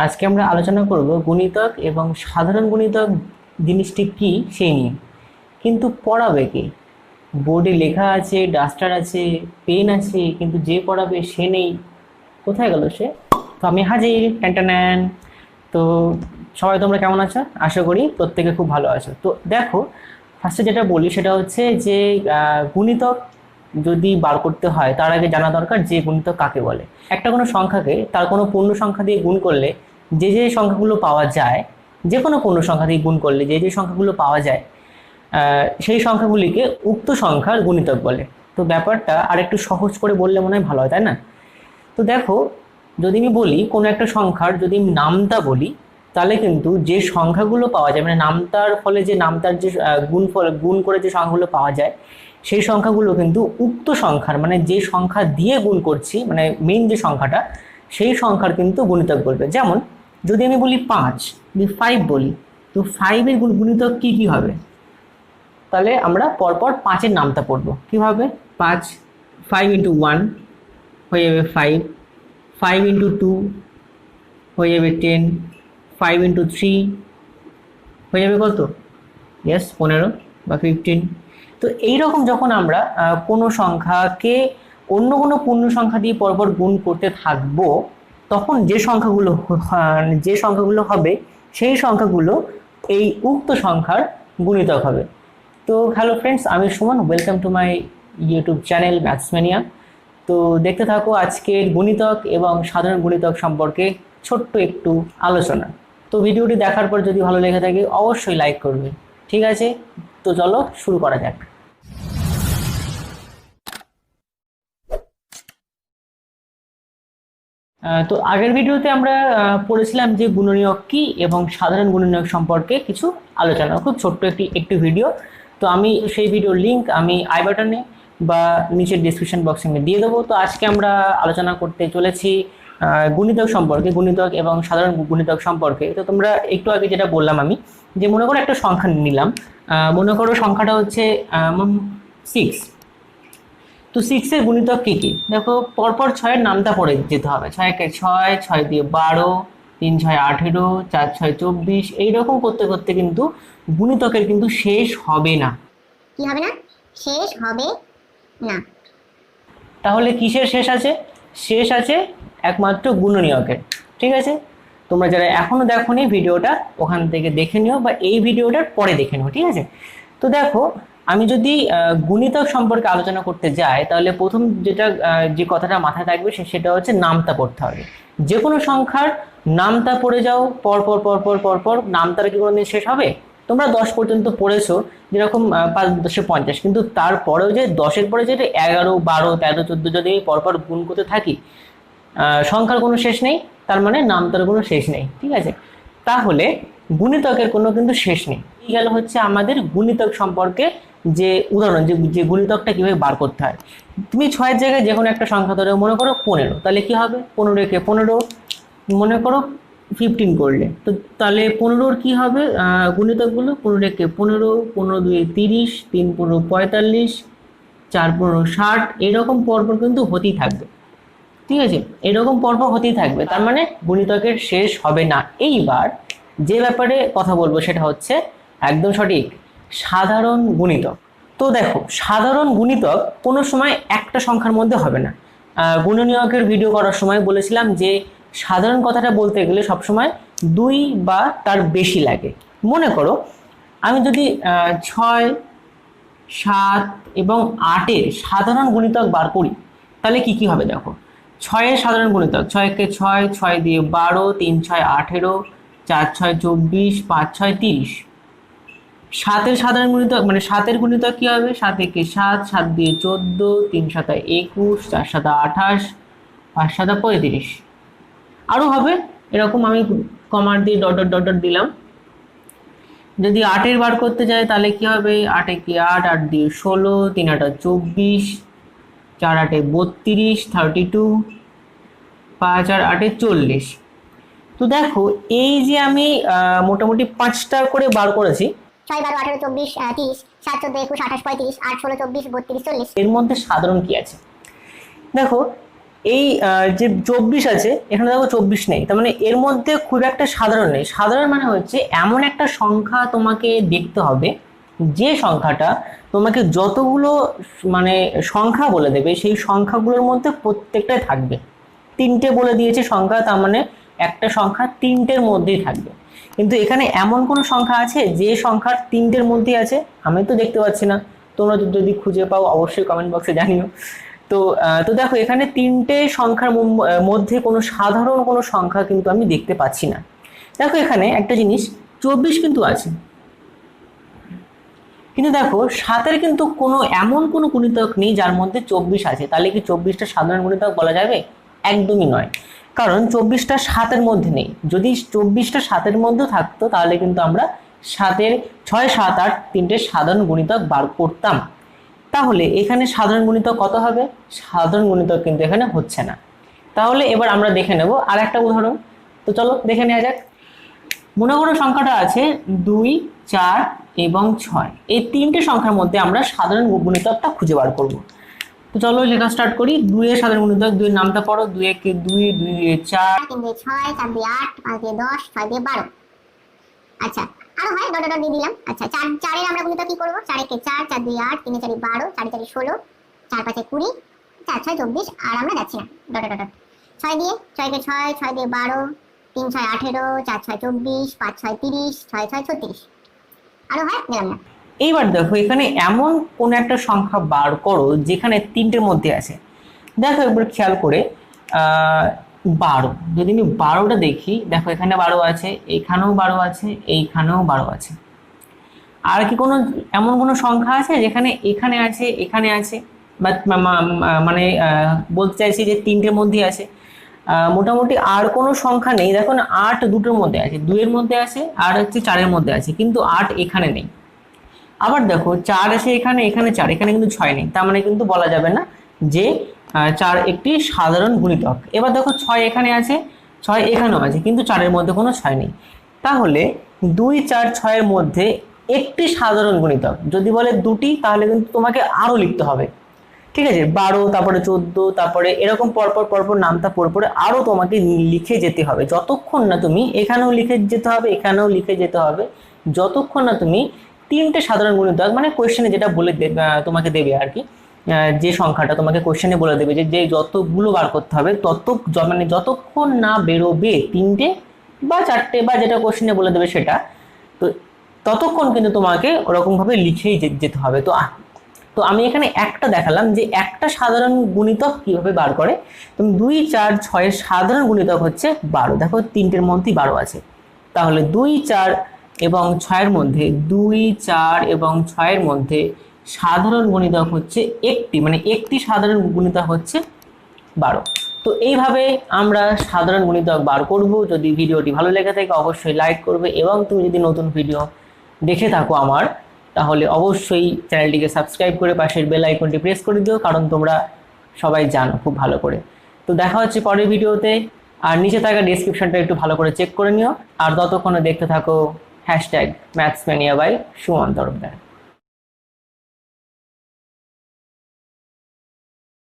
আজকে আমরা আলোচনা করব গুণিতক এবং সাধারণ গুণিতক জিনিসটি কি সেই নিয়ে। কিন্তু পড়াবে কে? বোর্ডে লেখা আছে, ডাস্টার আছে, পেন আছে, কিন্তু যে পড়াবে সে নেই। কোথায় গেল সে? তো আমি হাজির, ট্যান। তো সবাই তোমরা কেমন আছো? আশা করি প্রত্যেকে খুব ভালো আছো। তো দেখো, ফার্স্টে যেটা বলি সেটা হচ্ছে যে গুণিতক যদি বার করতে হয় তার আগে জানা দরকার যে গুণিতক কাকে বলে। একটা কোনো সংখ্যাকে তার কোনো পূর্ণ সংখ্যা দিয়ে গুণ করলে যে যে সংখ্যাগুলো পাওয়া যায়, যে কোনো পূর্ণ সংখ্যা দিয়ে গুণ করলে যে যে সংখ্যাগুলো পাওয়া যায় সেই সংখ্যাগুলিকে উক্ত সংখ্যার গুণিতক বলে। তো ব্যাপারটা আর একটু সহজ করে বললে মনে হয় ভালো হয়, তাই না? তো দেখো, যদি আমি বলি কোনো একটা সংখ্যার যদি আমি নামতা বলি, তাহলে কিন্তু যে সংখ্যাগুলো পাওয়া যায় মানে নামতার ফলে যে নামতার যে গুণ করে যে সংখ্যাগুলো পাওয়া যায় সেই সংখ্যাগুলো কিন্তু উক্ত সংখ্যার মানে যে সংখ্যা দিয়ে গুণ করছি মানে মেইন যে সংখ্যাটা সেই সংখ্যার কিন্তু গুণিতক বলবে। যেমন যদি আমি বলি 5, যদি 5 বলি, তো 5 এর গুণিতক কি কি হবে? তাহলে আমরা পরপর 5-এর নামতা পড়বো কিভাবে। 5, 5 ইন্টু 1 হয়ে যাবে 5, 5 ইন্টু 2 হয়ে যাবে 10, 5 ইন্টু 3 হয়ে যাবে কত? ইয়েস, 15 বা 15। তো এইরকম যখন আমরা কোনো সংখ্যাকে অন্য কোনো পূর্ণ সংখ্যা দিয়ে পরপর গুণ করতে থাকবো, তখন যে সংখ্যাগুলো হবে সেই সংখ্যাগুলো এই উক্ত সংখ্যার গুণিতক হবে। তো হ্যালো ফ্রেন্ডস, আমি Suman, welcome to my YouTube channel Mathsmania. তো দেখতে থাকো আজকের গুণিতক এবং সাধারণ গুণিতক সম্পর্কে ছোট্ট একটু আলোচনা। তো ভিডিওটি দেখার পর যদি ভালো লেগে থাকে অবশ্যই লাইক করবে। ঠিক আছে, তো চলো শুরু করা যাক। তো আগের ভিডিওতে আমরা পড়েছিলাম যে গুণনীয়ক কি এবং সাধারণ গুণনীয়ক সম্পর্কে কিছু আলোচনা, খুব ছোট্ট একটি ভিডিও। তো আমি সেই ভিডিওর লিঙ্ক আমি আই বাটনে বা নিচের ডিসক্রিপশন বক্সে আমি দিয়ে দেবো। তো আজকে আমরা আলোচনা করতে চলেছি গুণিতক সম্পর্কে, গুণিতক এবং সাধারণ গুণিতক সম্পর্কে। তো তোমরা একটু আগে যেটা বললাম আমি, যে মনে করো একটা সংখ্যা নিলাম, মনে করো সংখ্যাটা হচ্ছে 6। তো 6-এর গুণিতক কি কি? দেখো, পরপর 6-এর নামটা পড়ে যেতে হবে। 6-কে 6, 6 দিয়ে 12, 3 6 18, 4 6 24, এইরকম করতে করতে কিন্তু গুণিতকের কিন্তু শেষ হবে না। কি হবে না? শেষ হবে না। তাহলে কিসের শেষ আছে? শেষ আছে একমাত্র গুণনীয়কের। ঠিক আছে, তোমরা যারা এখনো দেখোনি ভিডিওটা ওখান থেকে দেখে নিও বা এই ভিডিওটার পরে দেখে নিও। ঠিক আছে, তো দেখো, আমি যদি গুণিতক সম্পর্কে আলোচনা করতে যাই তাহলে প্রথম যে কথাটা মাথায় থাকবে সেটা হচ্ছে নামতা পড়তে হবে। যে কোনো সংখ্যার নামতা পড়ে যাও, পর পর পর পর পর পর নামতার কি কোনোদিন শেষ হবে? তোমরা 10 পর্যন্ত পড়েছো, যেরকম 5 10 50, কিন্তু তারপরেও যে 10-এর পরে যেটা 11 12 13 14 যদি আমি পরপর গুণ করতে থাকি, সংখ্যার কোনো শেষ নেই, তার মানে নামতার কোনো শেষ নেই। ঠিক আছে, তাহলে গুণিতকের কোনো কিন্তু শেষ নেই। এই গেল হচ্ছে আমাদের গুণিতক সম্পর্কে যে উদাহরণ, যে গুণিতকটা কিভাবে বার করতে হয়। তুমি 6-এর জায়গায় যে কোনো একটা সংখ্যা ধরে মনে করো 15, তাহলে কি হবে? 15-কে 15 মনে করো 15 করলে, তো তাহলে 15-র কি হবে গুণিতকগুলো? 15-কে 15, 15 2 30, 3 15 45, 4 15 60, এরকম পরপর কিন্তু হতেই থাকবে। ঠিক আছে, এরকম পরপর হতেই থাকবে, তার মানে গুণিতকের শেষ হবে না। এইবার যে ব্যাপারে কথা বলবো সেটা হচ্ছে একদম সঠিক, সাধারণ গুণিতক। তো দেখো, সাধারণ গুণিতক কোনো সময় একটা সংখ্যার মধ্যে হবে না। গুণনীয়কের ভিডিও করার সময় বলেছিলাম যে সাধারণ কথাটা বলতে গেলে সবসময় 2 বা তার বেশি লাগে। মনে করো আমি যদি 6, 7 এবং 8-এর সাধারণ গুণিতক বার করি, তাহলে কি কি হবে দেখো। 6-এর সাধারণ গুণিতক, 6-কে 6, 6 দিয়ে 12, 3 6 18, 4 6 24, 5 6 30। 7-এর সাধারণ গুণিতক মানে 7-এর গুণিতক কি হবে? 7-একে 7, 7 দিয়ে 14, 3 7 21, 4 7 28, 5 7 35। আরও হবে এরকম, আমি কমার দিয়ে ডট ডট ডট ডট দিলাম। যদি 8-এর বার করতে যাই তাহলে কি হবে? 8-একে 8, 8 দিয়ে 16, 3 8 24, 4 8 32, 32, 5 আর 8 40। তো দেখো, এই যে আমি মোটামুটি 5টা করে বার করেছি, 6 12 18 24 30, 7 14 21 28 35, 8 16 24 32 40। এর মধ্যে সাধারণ কি আছে? দেখো, এই যে 24 আছে, এখানে দেখো 24 নেই, তার মানে এর মধ্যে খুব একটা সাধারণ নেই। সাধারণ মানে হচ্ছে এমন একটা সংখ্যা তোমাকে দেখতে হবে যে সংখ্যাটা তোমাকে যতগুলো মানে সংখ্যা বলে দেবে সেই সংখ্যাগুলোর মধ্যে প্রত্যেকটাই থাকবে। তিনটে বলে দিয়েছে সংখ্যা, তার মানে একটা সংখ্যা তিনটের মধ্যেই থাকবে। কিন্তু এখানে এমন কোনো সংখ্যা আছে যে সংখ্যার তিনটের মধ্যেই আছে? আমি তো দেখতে পাচ্ছি না। তোমরা যদি খুঁজে পাও অবশ্যই কমেন্ট বক্সে জানিও। তো দেখো এখানে তিনটে সংখ্যার মধ্যে কোনো সাধারণ কোনো সংখ্যা কিন্তু আমি দেখতে পাচ্ছি না। দেখো এখানে একটা জিনিস, 24 কিন্তু আছে, কিন্তু দেখো 7-এর কিন্তু কোনো এমন কোনো গুণিতক নেই যার মধ্যে 24 আছে। তাহলে কি 24টা সাধারণ গুণিতক বলা যাবে? একদমই নয়, কারণ 24টা 7-এর মধ্যে নেই। যদি 24টা 7-এর মধ্যে থাকতো তাহলে কিন্তু আমরা 7-এর 6, 7, 8 তিনটে সাধারণ গুণিতক বার করতাম। তাহলে এখানে সাধারণ গুণিতক কত হবে? সাধারণ গুণিতক কিন্তু এখানে হচ্ছে না। তাহলে এবার আমরা দেখে নেব আর একটা উদাহরণ। তো চলো দেখে নেওয়া যাক। মনে করো সংখ্যাটা আছে 2, 4 এবং 6। এই তিনটে সংখ্যার মধ্যে আমরা সাধারণ গুণিতকটা খুঁজে বার করব। তো চলো লেখা স্টার্ট করি। 2 এর সাধারণ গুণিতক, 2 এর নামটা পড়ো। 2 একে 2, 2 এ 4, 3 দিয়ে 6, 4 দিয়ে 8, 5 দিয়ে 10, 6 দিয়ে 12। আচ্ছা, আরো হয়, ডট ডট দিয়ে দিলাম। আচ্ছা, 4 এর আমরা গুণিতক কি করব? 4 একে 4, 4 দিয়ে 8, 3 এ 4 12, 4 এ 4 16, 4 5 এ 20, 4 6 24, আর আমরা যাচ্ছি না, ডট ডট ডট। 6 দিয়ে 6 কে 6, 6 দিয়ে 12, 3 6 18, 4 6 24, 5 6 30, 6 6 36। আরো হয়, দিলাম না। এইবার দেখো এখানে এমন কোন একটা সংখ্যা বার করো যেখানে তিনটের মধ্যে আছে। দেখো একবার খেয়াল করে 12। যদি আমি 12টা দেখি, দেখো এখানে 12 আছে, এখানেও 12 আছে, এইখানেও 12 আছে। আর কি কোনো এমন কোনো সংখ্যা আছে যেখানে এখানে আছে, এখানে আছে, বা মানে বলতে চাইছি যে তিনটের মধ্যে আছে? মোটামুটি আর কোনো সংখ্যা নেই। দেখো না, 8 দুটোর মধ্যে আছে, 2 এর মধ্যে আছে, আর হচ্ছে 4-এর মধ্যে আছে, কিন্তু 8 এখানে নেই। আবার দেখো 4 আছে এখানে, এখানে 4, এখানে কিন্তু 6 নেই। তার মানে কিন্তু বলা যাবে না যে 4 একটি সাধারণ গুণিতক। এবার দেখো 6 এখানে আছে, 6 এখানেও আছে, কিন্তু 4-এর মধ্যে কোনো 6 নেই। তাহলে 2, 4, 6-এর মধ্যে একটি সাধারণ গুণিতক যদি বলে দুটি, তাহলে কিন্তু তোমাকে আরো লিখতে হবে। ঠিক আছে, 12, তারপরে 14, তারপরে এরকম পরপর পরপর নামটা পড়ে পড়ে আরো তোমাকে লিখে যেতে হবে, যতক্ষণ না তুমি এখানেও লিখে যেতে হবে, এখানেও লিখে যেতে হবে, যতক্ষণ না তুমি তিনটে সাধারণ গুণিতক, মানে কোয়েশ্চেনে যেটা বলে তোমাকে দেবে আর কি, যে সংখ্যাটা তোমাকে কোয়েশ্চেনে বলে দেবে যে যতগুলো বার করতে হবে, মানে যতক্ষণ না বেরোবে তিনটে বা চারটে বা যেটা কোয়েশ্চেনে বলে দেবে সেটা, তো ততক্ষণ কিন্তু তোমাকে ওরকম ভাবে লিখেই যেতে হবে। তো আমি এখানে একটা দেখালাম যে একটা সাধারণ গুণিতক কিভাবে বার করে। তুমি 2, 4, 6-এর সাধারণ গুণিতক হচ্ছে 12। দেখো তিনটের মধ্যেই 12 আছে। তাহলে 2, 4 এবং 6-এর মধ্যে, 2, 4 এবং 6-এর মধ্যে সাধারণ গুণিতক হচ্ছে একটি, মানে একটি সাধারণ গুণিতক হচ্ছে 12। তো এইভাবে আমরা সাধারণ গুণিতক বার করব। যদি ভিডিওটি ভালো লেগে থাকে অবশ্যই লাইক করবে, এবং তুমি যদি নতুন ভিডিও দেখে থাকো আমার, তাহলে অবশ্যই চ্যানেলটিকে সাবস্ক্রাইব করে পাশের বেল আইকনটি প্রেস করে দিও, কারণ তোমরা সবাই জানো খুব ভালো করে। তো দেখা হচ্ছে পরের ভিডিওতে। আর নিচে থাকা ডেসক্রিপশনটা একটু ভালো করে চেক করে নিও। আর ততক্ষণে দেখতে থাকো #ম্যাথসম্যানিয়া বাই সুমন তরফদার।